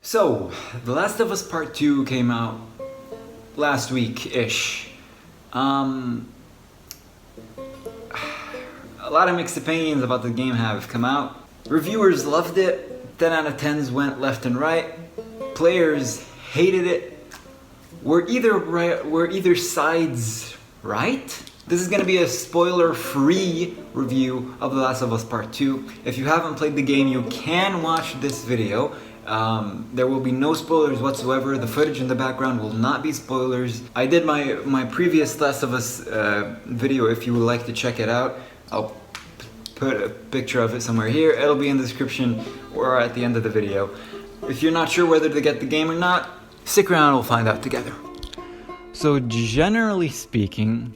So, The Last of Us Part 2 came out last week-ish. A lot of mixed opinions about the game have come out. Reviewers loved it, 10 out of 10s went left and right. Players hated it. Were either sides right? This is going to be a spoiler-free review of The Last of Us Part 2. If you haven't played the game, you can watch this video. There will be no spoilers whatsoever. The footage in the background will not be spoilers. I did my previous Last of Us video. If you would like to check it out, I'll put a picture of it somewhere here. It'll be in the description or at the end of the video. If you're not sure whether to get the game or not, stick around, we'll find out together. So generally speaking,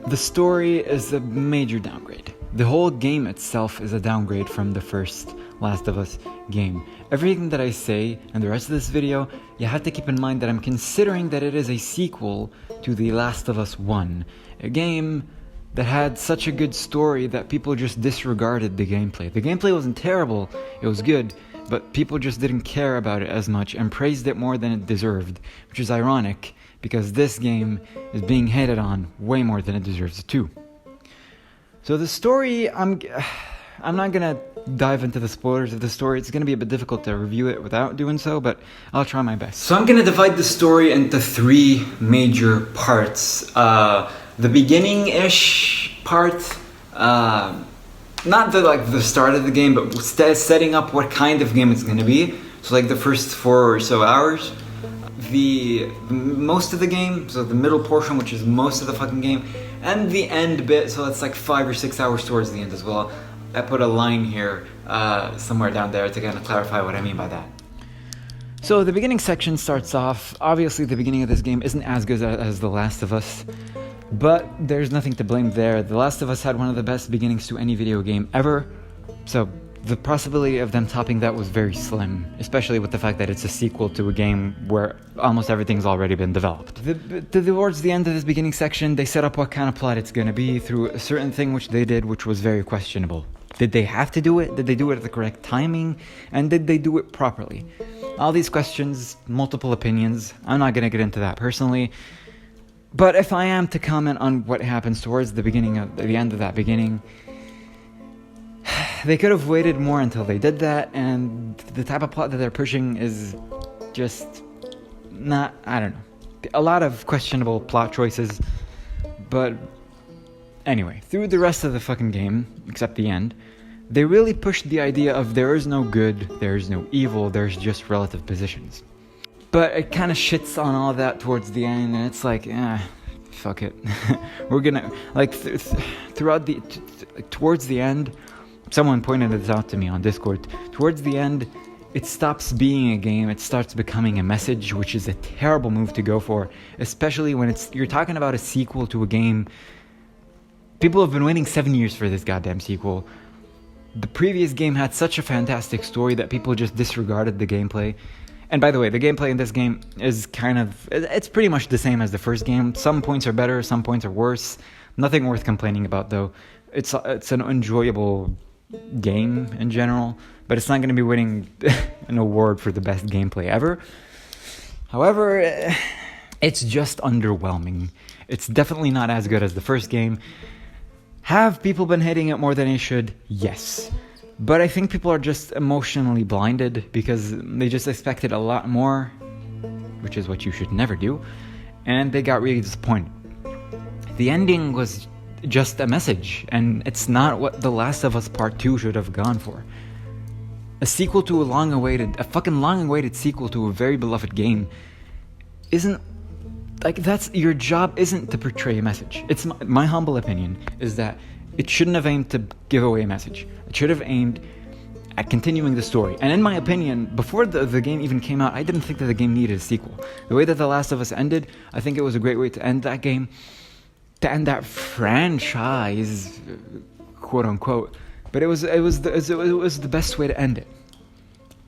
the story is a major downgrade. The whole game itself is a downgrade from the first Last of Us game. Everything that I say and the rest of this video, you have to keep in mind that I'm considering that it is a sequel to The Last of Us 1, a game that had such a good story that people just disregarded the gameplay. The gameplay wasn't terrible, it was good, but people just didn't care about it as much and praised it more than it deserved, which is ironic because this game is being hated on way more than it deserves too. So the story, I'm not gonna dive into the spoilers of the story. It's gonna be a bit difficult to review it without doing so, but I'll try my best. So I'm gonna divide the story into three major parts. The beginning-ish part, not the start of the game, but setting up what kind of game it's gonna be. So like the first 4 or so hours. The most of the game, so the middle portion, which is most of the fucking game, and the end bit, so that's like 5 or 6 hours towards the end as well. I put a line here somewhere down there to kind of clarify what I mean by that. So the beginning section starts off, obviously the beginning of this game isn't as good as The Last of Us, but there's nothing to blame there. The Last of Us had one of the best beginnings to any video game ever, so the possibility of them topping that was very slim, especially with the fact that it's a sequel to a game where almost everything's already been developed. Towards the end of this beginning section, they set up what kind of plot it's going to be through a certain thing which they did, which was very questionable. Did they have to do it? Did they do it at the correct timing? And did they do it properly? All these questions, multiple opinions. I'm not going to get into that personally. But if I am to comment on what happens towards the end of that beginning, they could have waited more until they did that, and the type of plot that they're pushing is just not, I don't know. A lot of questionable plot choices, but anyway, through the rest of the fucking game, except the end, they really pushed the idea of there is no good, there is no evil, there's just relative positions. But it kind of shits on all that towards the end, and it's like, fuck it. We're gonna, like, towards the end, someone pointed this out to me on Discord. Towards the end, it stops being a game, it starts becoming a message, which is a terrible move to go for, especially when you're talking about a sequel to a game. People have been waiting 7 years for this goddamn sequel. The previous game had such a fantastic story that people just disregarded the gameplay. And by the way, the gameplay in this game is it's pretty much the same as the first game. Some points are better, some points are worse. Nothing worth complaining about though. It's an enjoyable game in general, but it's not going to be winning an award for the best gameplay ever. However, it's just underwhelming. It's definitely not as good as the first game. Have people been hating it more than they should? Yes. But I think people are just emotionally blinded because they just expected a lot more, which is what you should never do, and they got really disappointed. The ending was just a message, and it's not what The Last of Us Part 2 should have gone for. A sequel to a fucking long-awaited sequel to a very beloved game isn't, that's, your job isn't to portray a message. It's my humble opinion is that it shouldn't have aimed to give away a message. It should have aimed at continuing the story. And in my opinion, before the game even came out, I didn't think that the game needed a sequel. The way that The Last of Us ended, I think it was a great way to end that game, to end that franchise, quote unquote. But it was the best way to end it.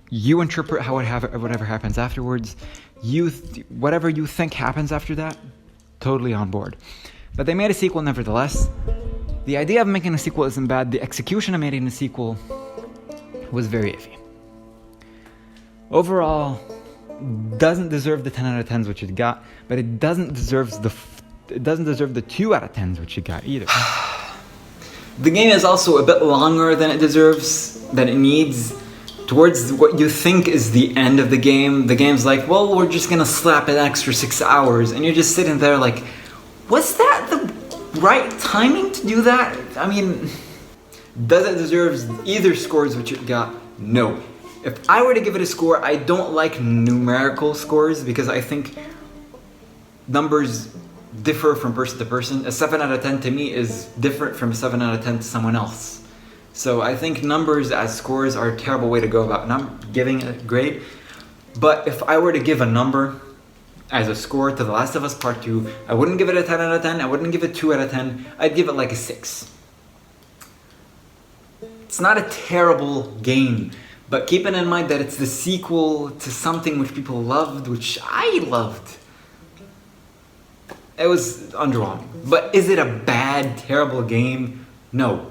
You interpret whatever happens afterwards. Whatever you think happens after that, totally on board. But they made a sequel nevertheless. The idea of making a sequel isn't bad. The execution of making a sequel was very iffy. Overall, doesn't deserve the 10 out of 10s which it got, but it doesn't deserve the 2 out of 10s which it got either. The game is also a bit longer than it deserves, than it needs. Towards what you think is the end of the game's like, well, we're just gonna slap an extra 6 hours, and you're just sitting there like, was that the right timing to do that? I mean, does it deserve either scores which it got? No. If I were to give it a score, I don't like numerical scores because I think numbers differ from person to person. A 7 out of 10 to me is different from a 7 out of 10 to someone else. So I think numbers as scores are a terrible way to go about giving a grade. But if I were to give a number as a score to The Last of Us Part 2, I wouldn't give it a 10 out of 10, I wouldn't give it 2 out of 10, I'd give it like a 6. It's not a terrible game, but keeping in mind that it's the sequel to something which people loved, which I loved. It was underwhelming. But is it a bad, terrible game? No.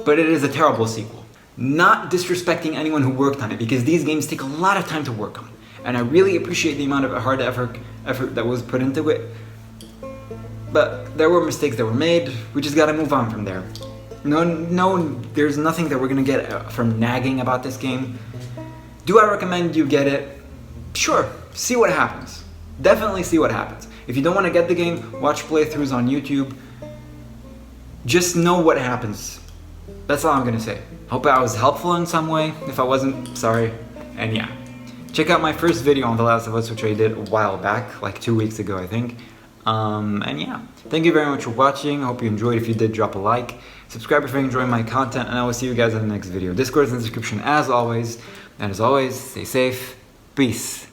But it is a terrible sequel. Not disrespecting anyone who worked on it, because these games take a lot of time to work on. And I really appreciate the amount of hard effort that was put into it. But there were mistakes that were made. We just gotta move on from there. No, there's nothing that we're gonna get from nagging about this game. Do I recommend you get it? Sure, see what happens. Definitely see what happens. If you don't want to get the game, watch playthroughs on YouTube. Just know what happens. That's all I'm gonna say. Hope I was helpful in some way. If I wasn't, sorry. And yeah, check out my first video on The Last of Us, which I did a while back, like 2 weeks ago, I think. And yeah, thank you very much for watching. I hope you enjoyed. If you did, drop a like. Subscribe if you're enjoying my content, and I will see you guys in the next video. Discord is in the description as always. And as always, stay safe. Peace.